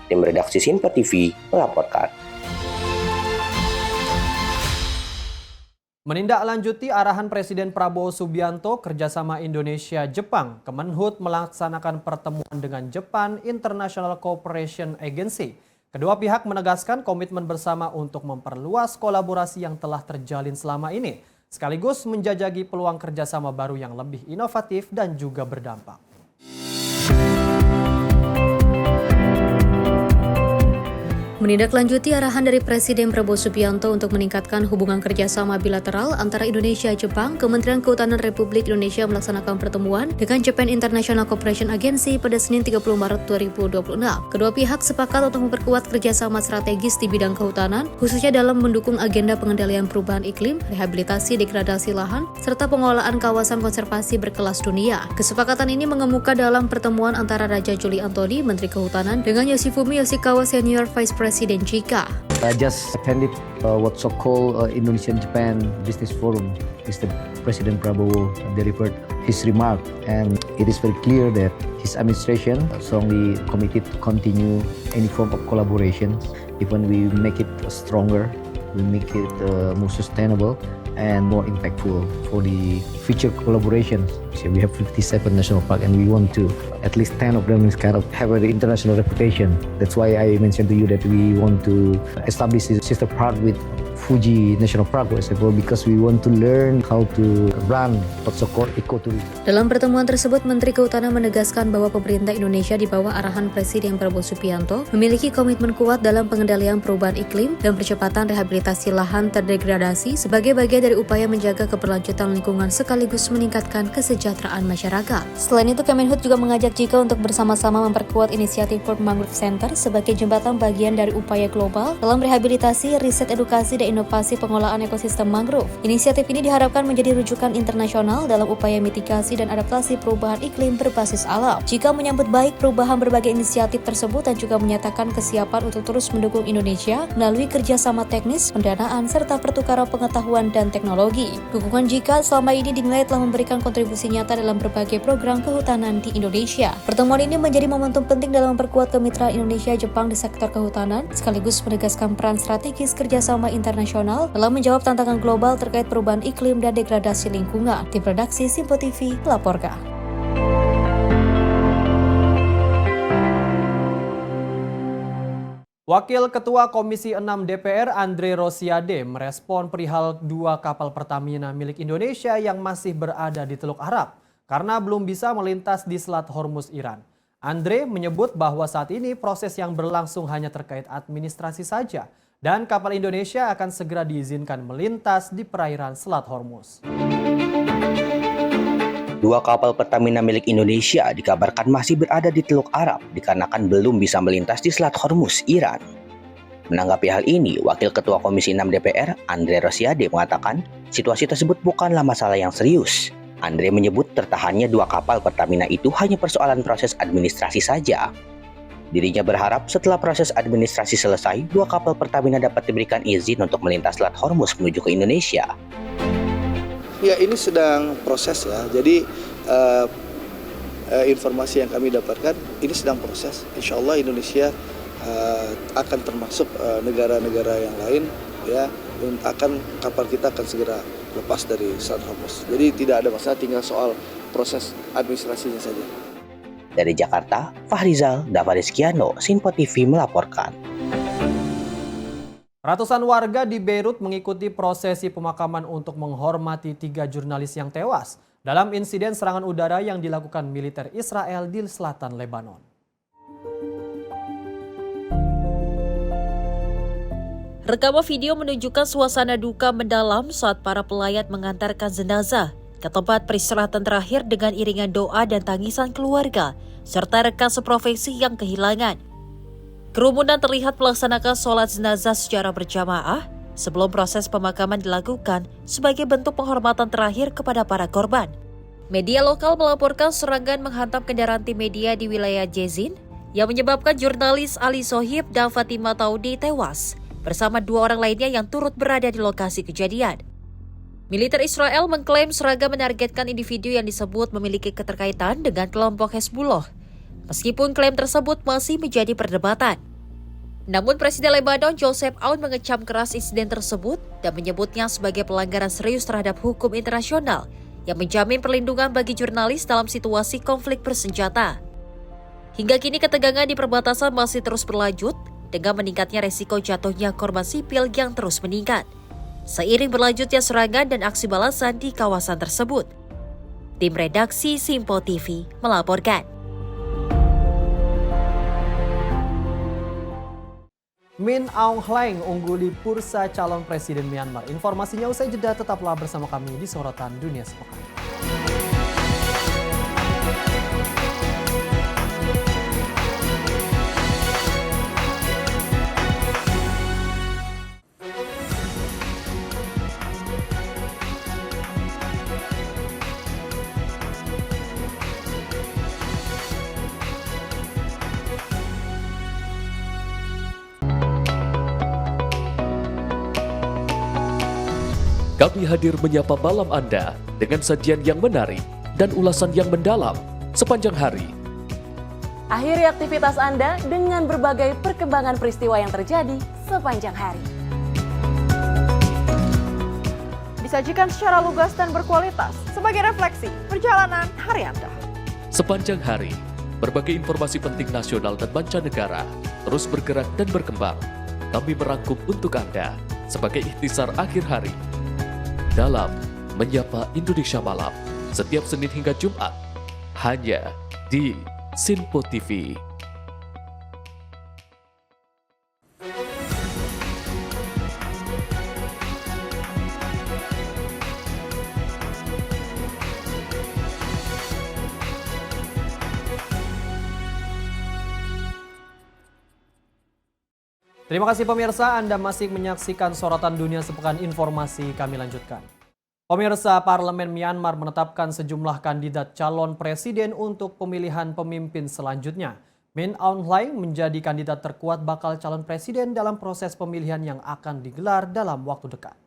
Tim redaksi Simpo TV melaporkan. Menindaklanjuti arahan Presiden Prabowo Subianto kerjasama Indonesia-Jepang, Kemenhub melaksanakan pertemuan dengan Japan International Cooperation Agency. Kedua pihak menegaskan komitmen bersama untuk memperluas kolaborasi yang telah terjalin selama ini, sekaligus menjajaki peluang kerjasama baru yang lebih inovatif dan juga berdampak. Menindaklanjuti arahan dari Presiden Prabowo Subianto untuk meningkatkan hubungan kerjasama bilateral antara Indonesia dan Jepang, Kementerian Kehutanan Republik Indonesia melaksanakan pertemuan dengan Japan International Cooperation Agency pada Senin 30 Maret 2026. Kedua pihak sepakat untuk memperkuat kerjasama strategis di bidang kehutanan, khususnya dalam mendukung agenda pengendalian perubahan iklim, rehabilitasi degradasi lahan, serta pengelolaan kawasan konservasi berkelas dunia. Kesepakatan ini mengemuka dalam pertemuan antara Raja Juli Antony, Menteri Kehutanan, dengan Yoshifumi Yoshikawa, Senior Vice President JICA. I just attended what's so-called Indonesian-Japan Business Forum. Mr. President Prabowo delivered his remark, and it is very clear that his administration strongly committed to continue any form of collaboration. Even we make it stronger, we make it more sustainable and more impactful for the future collaborations. So we have 57 national parks, and we want to at least 10 of them is kind of have an international reputation. That's why I mentioned to you that we want to establish a sister park with Fuji National Park, for example, because we want to learn how to run what's called ecotourism. Dalam pertemuan tersebut, Menteri Kehutanan menegaskan bahwa pemerintah Indonesia di bawah arahan Presiden Prabowo Subianto memiliki komitmen kuat dalam pengendalian perubahan iklim dan percepatan rehabilitasi lahan terdegradasi sebagai bagian dari upaya menjaga keberlanjutan lingkungan sekaligus meningkatkan kesejahteraan masyarakat. Selain itu, Kemenhub juga mengajak JICA untuk bersama-sama memperkuat inisiatif World Mangrove Center sebagai jembatan bagian dari upaya global dalam rehabilitasi, riset, edukasi, dan inovasi pengelolaan ekosistem mangrove. Inisiatif ini diharapkan menjadi rujukan internasional dalam upaya mitigasi dan adaptasi perubahan iklim berbasis alam. JICA menyambut baik perubahan berbagai inisiatif tersebut dan juga menyatakan kesiapan untuk terus mendukung Indonesia melalui kerjasama teknis, pendanaan, serta pertukaran pengetahuan dan teknologi. Dukungan JICA selama ini dinilai telah memberikan kontribusi nyata dalam berbagai program kehutanan di Indonesia. Pertemuan ini menjadi momentum penting dalam memperkuat kemitraan Indonesia-Jepang di sektor kehutanan, sekaligus menegaskan peran strategis kerjasama internasional dalam menjawab tantangan global terkait perubahan iklim dan degradasi lingkungan. Tim redaksi Simpo TV melaporkan. Wakil Ketua Komisi 6 DPR Andre Rosiade merespon perihal 2 kapal Pertamina milik Indonesia yang masih berada di Teluk Arab karena belum bisa melintas di Selat Hormuz Iran. Andre menyebut bahwa saat ini proses yang berlangsung hanya terkait administrasi saja dan kapal Indonesia akan segera diizinkan melintas di perairan Selat Hormuz. 2 kapal Pertamina milik Indonesia dikabarkan masih berada di Teluk Arab dikarenakan belum bisa melintas di Selat Hormuz, Iran. Menanggapi hal ini, Wakil Ketua Komisi 6 DPR, Andre Rosiade, mengatakan situasi tersebut bukanlah masalah yang serius. Andre menyebut tertahannya 2 kapal Pertamina itu hanya persoalan proses administrasi saja. Dirinya berharap setelah proses administrasi selesai, 2 kapal Pertamina dapat diberikan izin untuk melintas Selat Hormuz menuju ke Indonesia. Ya, ini sedang proses ya. Jadi informasi yang kami dapatkan ini sedang proses. Insya Allah Indonesia akan termasuk negara-negara yang lain ya, kapal kita akan segera lepas dari Selat Hormuz. Jadi tidak ada masalah, tinggal soal proses administrasinya saja. Dari Jakarta, Fahrizal Davariskiano, Sinpo TV melaporkan. Ratusan warga di Beirut mengikuti prosesi pemakaman untuk menghormati 3 jurnalis yang tewas dalam insiden serangan udara yang dilakukan militer Israel di selatan Lebanon. Rekaman video menunjukkan suasana duka mendalam saat para pelayat mengantarkan jenazah ke tempat peristirahatan terakhir dengan iringan doa dan tangisan keluarga, serta rekan seprofesi yang kehilangan. Kerumunan terlihat melaksanakan sholat jenazah secara berjamaah sebelum proses pemakaman dilakukan sebagai bentuk penghormatan terakhir kepada para korban. Media lokal melaporkan serangan menghantam kendaraan tim media di wilayah Jezin yang menyebabkan jurnalis Ali Sohib dan Fatima Taudi tewas bersama 2 orang lainnya yang turut berada di lokasi kejadian. Militer Israel mengklaim serangan menargetkan individu yang disebut memiliki keterkaitan dengan kelompok Hezbollah, meskipun klaim tersebut masih menjadi perdebatan. Namun Presiden Lebanon Joseph Aoun mengecam keras insiden tersebut dan menyebutnya sebagai pelanggaran serius terhadap hukum internasional yang menjamin perlindungan bagi jurnalis dalam situasi konflik bersenjata. Hingga kini ketegangan di perbatasan masih terus berlanjut dengan meningkatnya resiko jatuhnya korban sipil yang terus meningkat seiring berlanjutnya serangan dan aksi balasan di kawasan tersebut. Tim redaksi Sinpo TV melaporkan. Min Aung Hlaing unggul di bursa calon presiden Myanmar. Informasinya usai jeda, tetaplah bersama kami di Sorotan Dunia Sepekan. Kami hadir menyapa malam Anda dengan sajian yang menarik dan ulasan yang mendalam sepanjang hari. Akhiri aktivitas Anda dengan berbagai perkembangan peristiwa yang terjadi sepanjang hari. Disajikan secara lugas dan berkualitas sebagai refleksi perjalanan hari Anda. Sepanjang hari, berbagai informasi penting nasional dan mancanegara terus bergerak dan berkembang. Kami merangkum untuk Anda sebagai ikhtisar akhir hari dalam Menyapa Indonesia Malam setiap Senin hingga Jumat hanya di Sinpo TV. Terima kasih pemirsa, Anda masih menyaksikan Sorotan Dunia Sepekan. Informasi kami lanjutkan. Pemirsa, Parlemen Myanmar menetapkan sejumlah kandidat calon presiden untuk pemilihan pemimpin selanjutnya. Min Aung Hlaing menjadi kandidat terkuat bakal calon presiden dalam proses pemilihan yang akan digelar dalam waktu dekat.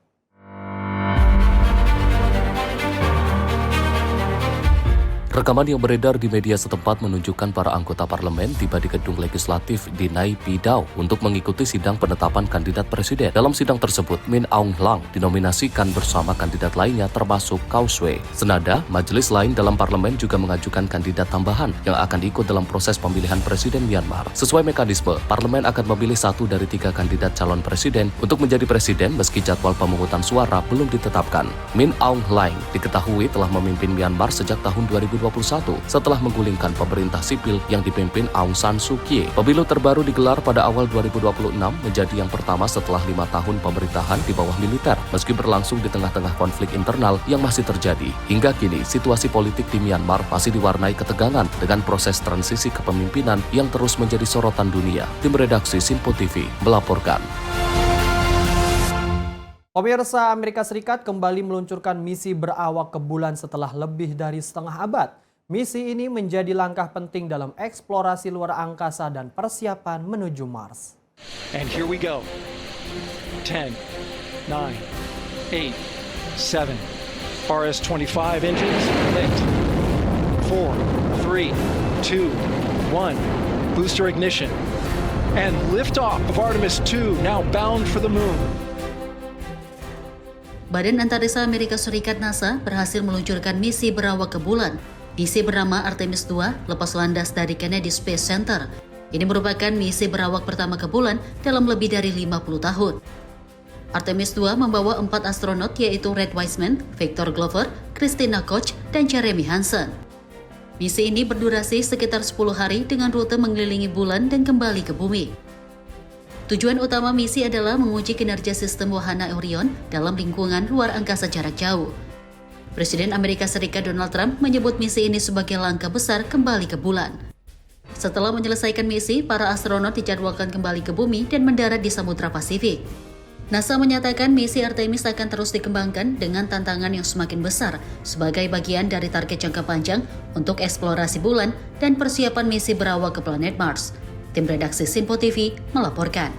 Rekaman yang beredar di media setempat menunjukkan para anggota parlemen tiba di gedung legislatif di Nai Pyi untuk mengikuti sidang penetapan kandidat presiden. Dalam sidang tersebut, Min Aung Hlaing dinominasikan bersama kandidat lainnya termasuk Khaw Swee. Senada, majelis lain dalam parlemen juga mengajukan kandidat tambahan yang akan ikut dalam proses pemilihan presiden Myanmar. Sesuai mekanisme, parlemen akan memilih 1 dari 3 kandidat calon presiden untuk menjadi presiden meski jadwal pemungutan suara belum ditetapkan. Min Aung Hlaing diketahui telah memimpin Myanmar sejak tahun 2021 setelah menggulingkan pemerintah sipil yang dipimpin Aung San Suu Kyi. Pemilu terbaru digelar pada awal 2026 menjadi yang pertama setelah 5 tahun pemerintahan di bawah militer, meski berlangsung di tengah-tengah konflik internal yang masih terjadi. Hingga kini, situasi politik di Myanmar masih diwarnai ketegangan dengan proses transisi kepemimpinan yang terus menjadi sorotan dunia. Tim redaksi Sinpo TV melaporkan. Pemirsa, Amerika Serikat kembali meluncurkan misi berawak ke bulan setelah lebih dari setengah abad. Misi ini menjadi langkah penting dalam eksplorasi luar angkasa dan persiapan menuju Mars. And here we go. 10, 9, 8, 7, RS-25 engines lit. 4, 3, 2, 1. Booster ignition. And liftoff of Artemis 2, now bound for the moon. Badan Antariksa Amerika Serikat NASA berhasil meluncurkan misi berawak ke bulan. Misi bernama Artemis 2 lepas landas dari Kennedy Space Center. Ini merupakan misi berawak pertama ke bulan dalam lebih dari 50 tahun. Artemis 2 membawa 4 astronot yaitu Red Wiseman, Victor Glover, Christina Koch, dan Jeremy Hansen. Misi ini berdurasi sekitar 10 hari dengan rute mengelilingi bulan dan kembali ke bumi. Tujuan utama misi adalah menguji kinerja sistem wahana Orion dalam lingkungan luar angkasa jarak jauh. Presiden Amerika Serikat Donald Trump menyebut misi ini sebagai langkah besar kembali ke bulan. Setelah menyelesaikan misi, para astronot dijadwalkan kembali ke bumi dan mendarat di Samudra Pasifik. NASA menyatakan misi Artemis akan terus dikembangkan dengan tantangan yang semakin besar sebagai bagian dari target jangka panjang untuk eksplorasi bulan dan persiapan misi berawak ke planet Mars. Tim redaksi Sinpo TV melaporkan.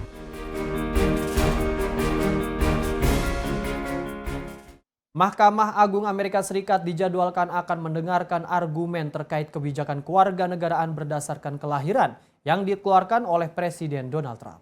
Mahkamah Agung Amerika Serikat dijadwalkan akan mendengarkan argumen terkait kebijakan kewarganegaraan berdasarkan kelahiran yang dikeluarkan oleh Presiden Donald Trump.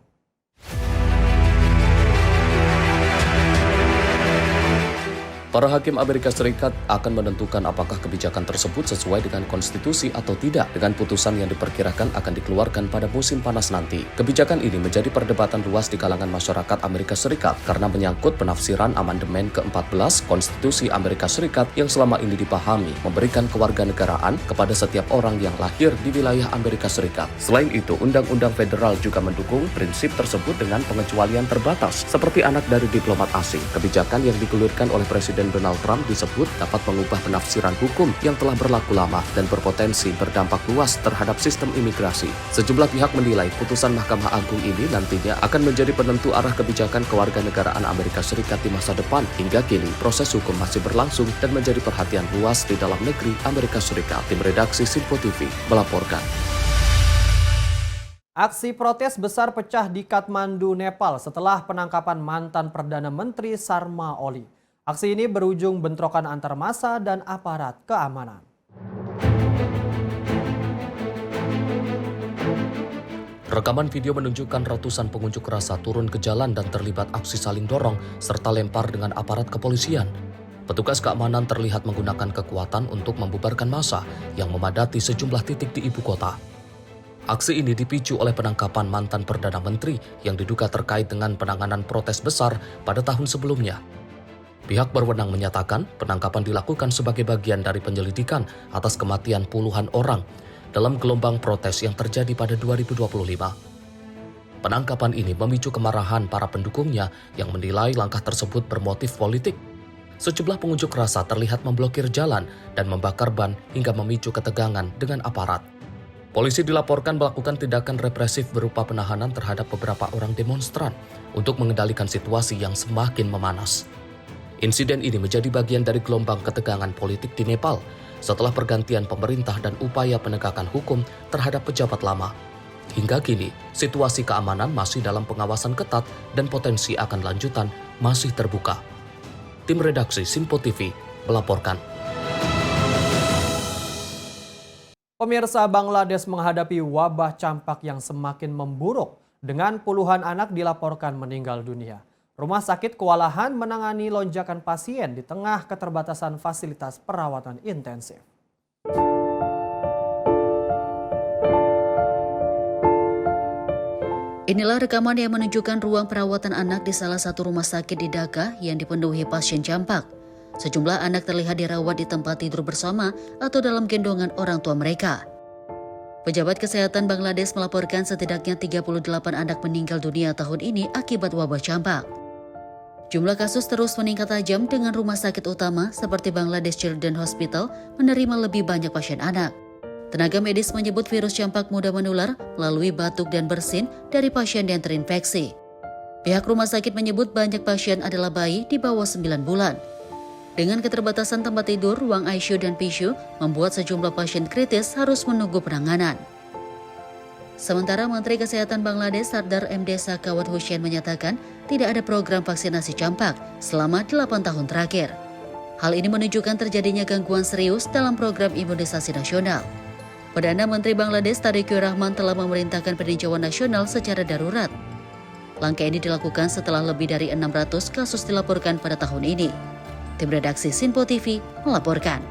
Para hakim Amerika Serikat akan menentukan apakah kebijakan tersebut sesuai dengan konstitusi atau tidak dengan putusan yang diperkirakan akan dikeluarkan pada musim panas nanti. Kebijakan ini menjadi perdebatan luas di kalangan masyarakat Amerika Serikat karena menyangkut penafsiran amandemen ke-14 Konstitusi Amerika Serikat yang selama ini dipahami memberikan kewarganegaraan kepada setiap orang yang lahir di wilayah Amerika Serikat. Selain itu, Undang-Undang Federal juga mendukung prinsip tersebut dengan pengecualian terbatas seperti anak dari diplomat asing. Kebijakan yang digulirkan oleh Presiden Donald Trump disebut dapat mengubah penafsiran hukum yang telah berlaku lama dan berpotensi berdampak luas terhadap sistem imigrasi. Sejumlah pihak menilai putusan Mahkamah Agung ini nantinya akan menjadi penentu arah kebijakan kewarganegaraan Amerika Serikat di masa depan. Hingga kini, proses hukum masih berlangsung dan menjadi perhatian luas di dalam negeri Amerika Serikat. Tim redaksi Sinpo TV melaporkan. Aksi protes besar pecah di Kathmandu, Nepal setelah penangkapan mantan Perdana Menteri Sharma Oli. Aksi ini berujung bentrokan antar massa dan aparat keamanan. Rekaman video menunjukkan ratusan pengunjuk rasa turun ke jalan dan terlibat aksi saling dorong serta lempar dengan aparat kepolisian. Petugas keamanan terlihat menggunakan kekuatan untuk membubarkan massa yang memadati sejumlah titik di ibu kota. Aksi ini dipicu oleh penangkapan mantan Perdana Menteri yang diduga terkait dengan penanganan protes besar pada tahun sebelumnya. Pihak berwenang menyatakan penangkapan dilakukan sebagai bagian dari penyelidikan atas kematian puluhan orang dalam gelombang protes yang terjadi pada 2025. Penangkapan ini memicu kemarahan para pendukungnya yang menilai langkah tersebut bermotif politik. Sejumlah pengunjuk rasa terlihat memblokir jalan dan membakar ban hingga memicu ketegangan dengan aparat. Polisi dilaporkan melakukan tindakan represif berupa penahanan terhadap beberapa orang demonstran untuk mengendalikan situasi yang semakin memanas. Insiden ini menjadi bagian dari gelombang ketegangan politik di Nepal setelah pergantian pemerintah dan upaya penegakan hukum terhadap pejabat lama. Hingga kini, situasi keamanan masih dalam pengawasan ketat dan potensi akan lanjutan masih terbuka. Tim redaksi Sinpo TV melaporkan. Pemirsa, Bangladesh menghadapi wabah campak yang semakin memburuk dengan puluhan anak dilaporkan meninggal dunia. Rumah sakit kewalahan menangani lonjakan pasien di tengah keterbatasan fasilitas perawatan intensif. Inilah rekaman yang menunjukkan ruang perawatan anak di salah satu rumah sakit di Dhaka yang dipenuhi pasien campak. Sejumlah anak terlihat dirawat di tempat tidur bersama atau dalam gendongan orang tua mereka. Pejabat kesehatan Bangladesh melaporkan setidaknya 38 anak meninggal dunia tahun ini akibat wabah campak. Jumlah kasus terus meningkat tajam dengan rumah sakit utama seperti Bangladesh Children's Hospital menerima lebih banyak pasien anak. Tenaga medis menyebut virus campak mudah menular melalui batuk dan bersin dari pasien yang terinfeksi. Pihak rumah sakit menyebut banyak pasien adalah bayi di bawah 9 bulan. Dengan keterbatasan tempat tidur, ruang ICU dan PICU membuat sejumlah pasien kritis harus menunggu penanganan. Sementara Menteri Kesehatan Bangladesh Sardar MD Sakawat Hussain menyatakan tidak ada program vaksinasi campak selama 8 tahun terakhir. Hal ini menunjukkan terjadinya gangguan serius dalam program imunisasi nasional. Perdana Menteri Bangladesh Tariqur Rahman telah memerintahkan peninjauan nasional secara darurat. Langkah ini dilakukan setelah lebih dari 600 kasus dilaporkan pada tahun ini. Tim redaksi Sinpo TV melaporkan.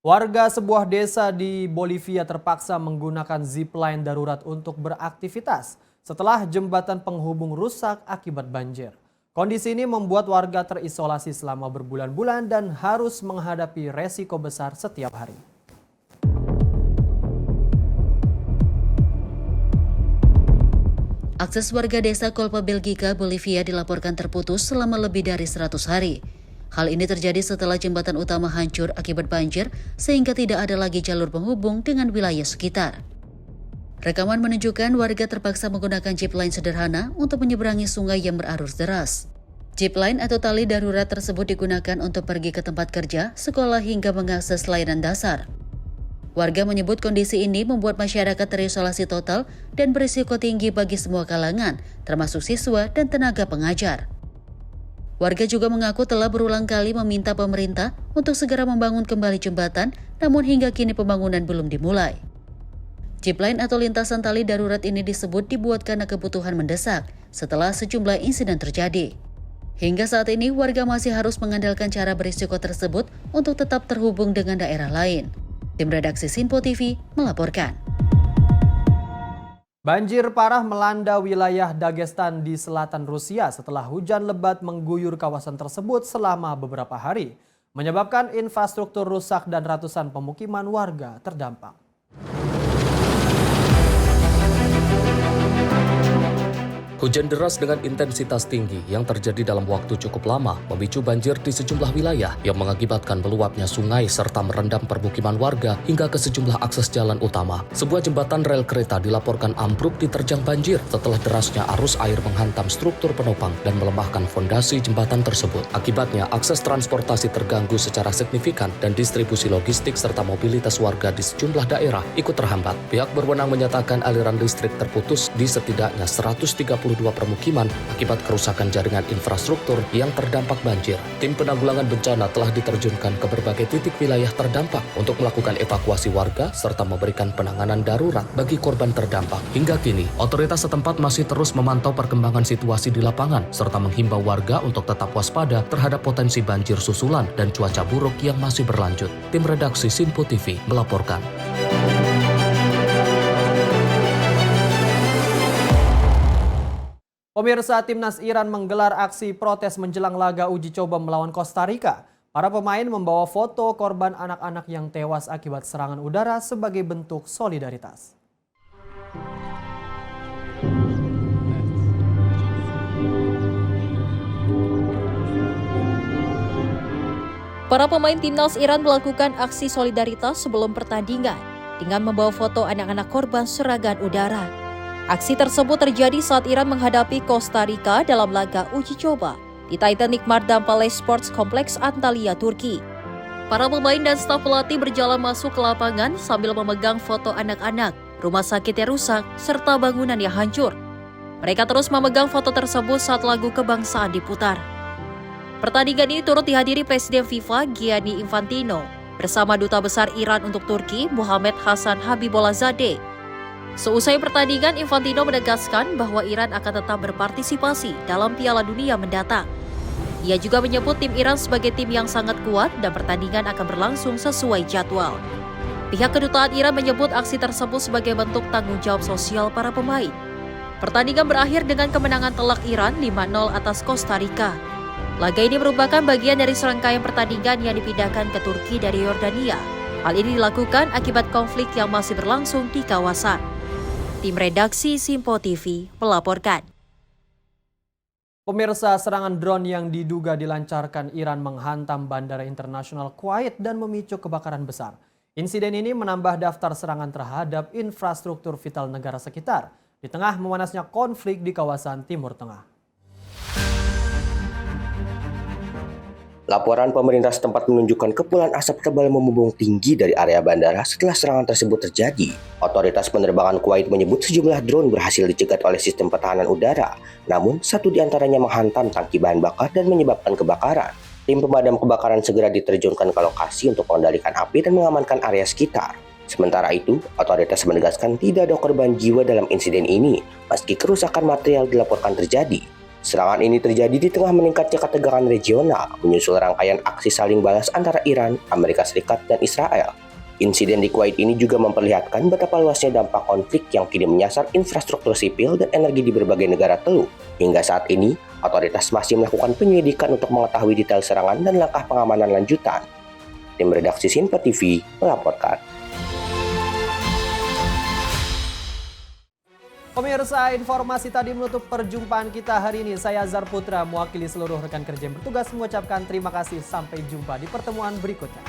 Warga sebuah desa di Bolivia terpaksa menggunakan zipline darurat untuk beraktivitas setelah jembatan penghubung rusak akibat banjir. Kondisi ini membuat warga terisolasi selama berbulan-bulan dan harus menghadapi resiko besar setiap hari. Akses warga desa Colpa Belgica, Bolivia dilaporkan terputus selama lebih dari 100 hari. Hal ini terjadi setelah jembatan utama hancur akibat banjir sehingga tidak ada lagi jalur penghubung dengan wilayah sekitar. Rekaman menunjukkan warga terpaksa menggunakan zipline sederhana untuk menyeberangi sungai yang berarus deras. Zipline atau tali darurat tersebut digunakan untuk pergi ke tempat kerja, sekolah hingga mengakses layanan dasar. Warga menyebut kondisi ini membuat masyarakat terisolasi total dan berisiko tinggi bagi semua kalangan, termasuk siswa dan tenaga pengajar. Warga juga mengaku telah berulang kali meminta pemerintah untuk segera membangun kembali jembatan, namun hingga kini pembangunan belum dimulai. Zipline atau lintasan tali darurat ini disebut dibuat karena kebutuhan mendesak setelah sejumlah insiden terjadi. Hingga saat ini warga masih harus mengandalkan cara berisiko tersebut untuk tetap terhubung dengan daerah lain. Tim redaksi Sinpo TV melaporkan. Banjir parah melanda wilayah Dagestan di selatan Rusia setelah hujan lebat mengguyur kawasan tersebut selama beberapa hari, menyebabkan infrastruktur rusak dan ratusan pemukiman warga terdampak. Hujan deras dengan intensitas tinggi yang terjadi dalam waktu cukup lama memicu banjir di sejumlah wilayah yang mengakibatkan meluapnya sungai serta merendam permukiman warga hingga ke sejumlah akses jalan utama. Sebuah jembatan rel kereta dilaporkan ambruk diterjang banjir setelah derasnya arus air menghantam struktur penopang dan melemahkan fondasi jembatan tersebut. Akibatnya akses transportasi terganggu secara signifikan dan distribusi logistik serta mobilitas warga di sejumlah daerah ikut terhambat. Pihak berwenang menyatakan aliran listrik terputus di setidaknya 132 permukiman akibat kerusakan jaringan infrastruktur yang terdampak banjir. Tim penanggulangan bencana telah diterjunkan ke berbagai titik wilayah terdampak untuk melakukan evakuasi warga serta memberikan penanganan darurat bagi korban terdampak. Hingga kini, otoritas setempat masih terus memantau perkembangan situasi di lapangan serta menghimbau warga untuk tetap waspada terhadap potensi banjir susulan dan cuaca buruk yang masih berlanjut. Tim redaksi Sinpo TV melaporkan. Pemirsa, Timnas Iran menggelar aksi protes menjelang laga uji coba melawan Kosta Rika. Para pemain membawa foto korban anak-anak yang tewas akibat serangan udara sebagai bentuk solidaritas. Para pemain Timnas Iran melakukan aksi solidaritas sebelum pertandingan dengan membawa foto anak-anak korban serangan udara. Aksi tersebut terjadi saat Iran menghadapi Kosta Rika dalam laga uji coba di Titanic Mardam Palace Sports Complex Antalya, Turki. Para pemain dan staf pelatih berjalan masuk ke lapangan sambil memegang foto anak-anak, rumah sakit yang rusak, serta bangunan yang hancur. Mereka terus memegang foto tersebut saat lagu kebangsaan diputar. Pertandingan ini turut dihadiri Presiden FIFA Gianni Infantino bersama Duta Besar Iran untuk Turki Muhammad Hasan Habibollahzadeh. Seusai pertandingan, Infantino menegaskan bahwa Iran akan tetap berpartisipasi dalam Piala Dunia mendatang. Ia juga menyebut tim Iran sebagai tim yang sangat kuat dan pertandingan akan berlangsung sesuai jadwal. Pihak kedutaan Iran menyebut aksi tersebut sebagai bentuk tanggung jawab sosial para pemain. Pertandingan berakhir dengan kemenangan telak Iran 5-0 atas Kosta Rika. Laga ini merupakan bagian dari serangkaian pertandingan yang dipindahkan ke Turki dari Yordania. Hal ini dilakukan akibat konflik yang masih berlangsung di kawasan. Tim redaksi Sinpo TV melaporkan. Pemirsa, serangan drone yang diduga dilancarkan Iran menghantam Bandara Internasional Kuwait dan memicu kebakaran besar. Insiden ini menambah daftar serangan terhadap infrastruktur vital negara sekitar di tengah memanasnya konflik di kawasan Timur Tengah. Laporan pemerintah setempat menunjukkan kepulan asap tebal membumbung tinggi dari area bandara setelah serangan tersebut terjadi. Otoritas penerbangan Kuwait menyebut sejumlah drone berhasil dicegat oleh sistem pertahanan udara, namun satu di antaranya menghantam tangki bahan bakar dan menyebabkan kebakaran. Tim pemadam kebakaran segera diterjunkan ke lokasi untuk mengendalikan api dan mengamankan area sekitar. Sementara itu, otoritas menegaskan tidak ada korban jiwa dalam insiden ini, meski kerusakan material dilaporkan terjadi. Serangan ini terjadi di tengah meningkatnya ketegangan regional, menyusul rangkaian aksi saling balas antara Iran, Amerika Serikat, dan Israel. Insiden di Kuwait ini juga memperlihatkan betapa luasnya dampak konflik yang kini menyasar infrastruktur sipil dan energi di berbagai negara Teluk. Hingga saat ini, otoritas masih melakukan penyelidikan untuk mengetahui detail serangan dan langkah pengamanan lanjutan. Tim redaksi Sinpa TV melaporkan. Pemirsa, informasi tadi menutup perjumpaan kita hari ini. Saya Zar Putra, mewakili seluruh rekan kerja yang bertugas mengucapkan terima kasih. Sampai jumpa di pertemuan berikutnya.